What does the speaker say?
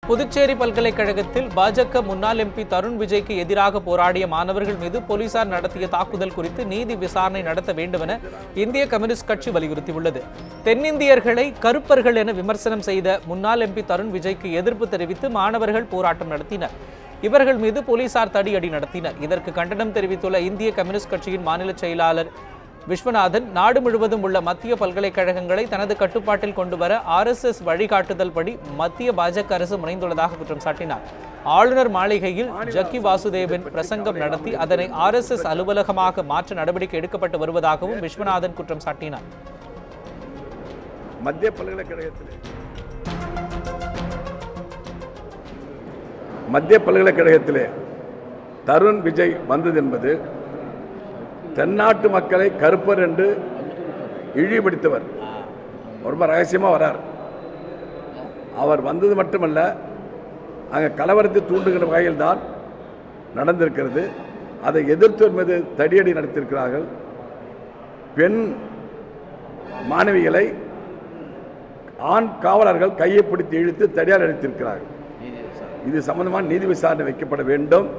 புதுச்சேரி பல்கலைக்கழகத்தில் பாஜக முன்னாள் எம்பி தருண் விஜய்க்கு எதிராக போராடிய மாணவர்கள் மீது போலீசார் நடத்திய தாக்குதல் குறித்து நீதி விசாரணை நடத்த வேண்டுமென இந்திய கம்யூனிஸ்ட் கட்சி வலியுறுத்தியுள்ளது. தென்னிந்தியர்களை கருப்பர்கள் என விமர்சனம் செய்த முன்னாள் எம்பி தருண் விஜய்க்கு எதிர்ப்பு தெரிவித்து மாணவர்கள் போராட்டம் நடத்தினர். இவர்கள் மீது போலீசார் தடியடி நடத்தினர். இதற்கு கண்டனம் தெரிவித்துள்ள இந்திய கம்யூனிஸ்ட் கட்சியின் மாநில செயலாளர் விஸ்வநாதன், நாடு முழுவதும் உள்ள மத்திய பல்கலைக்கழகங்களை தனது கட்டுப்பாட்டில் கொண்டுவர RSS வழிகாட்டுதல் படி மத்திய பாஜக அரசு முனைந்துள்ளதாக குற்றம் சாட்டினார். ஆளுநர் மாளிகையில் ஜக்கி வாசுதேவன் பிரசங்கம் நடத்தி அதனை RSS அலுவலகமாக மாற்ற நடவடிக்கை எடுக்கப்பட்டு வருவதாகவும் விஸ்வநாதன் குற்றம் சாட்டினார். மத்திய பல்கலைக்கழகத்திலே தருண் விஜய் வந்தது என்பது தென்னாட்டு மக்களை கருப்பர் என்று இழிவுபடுத்தவர். ரொம்ப ரகசியமாக வரார். அவர் வந்தது மட்டுமல்ல, அங்கே கலவரத்தை தூண்டுகிற வகையில் தான் நடந்திருக்கிறது. அதை எதிர்த்தவர் மீது தடியடி நடத்தியிருக்கிறார்கள். பெண் மாணவிகளை ஆண் காவலர்கள் கையை பிடித்து இழுத்து தடியால் அடித்திருக்கிறார்கள். இது சம்பந்தமாக நீதி விசாரணை வைக்கப்பட வேண்டும்.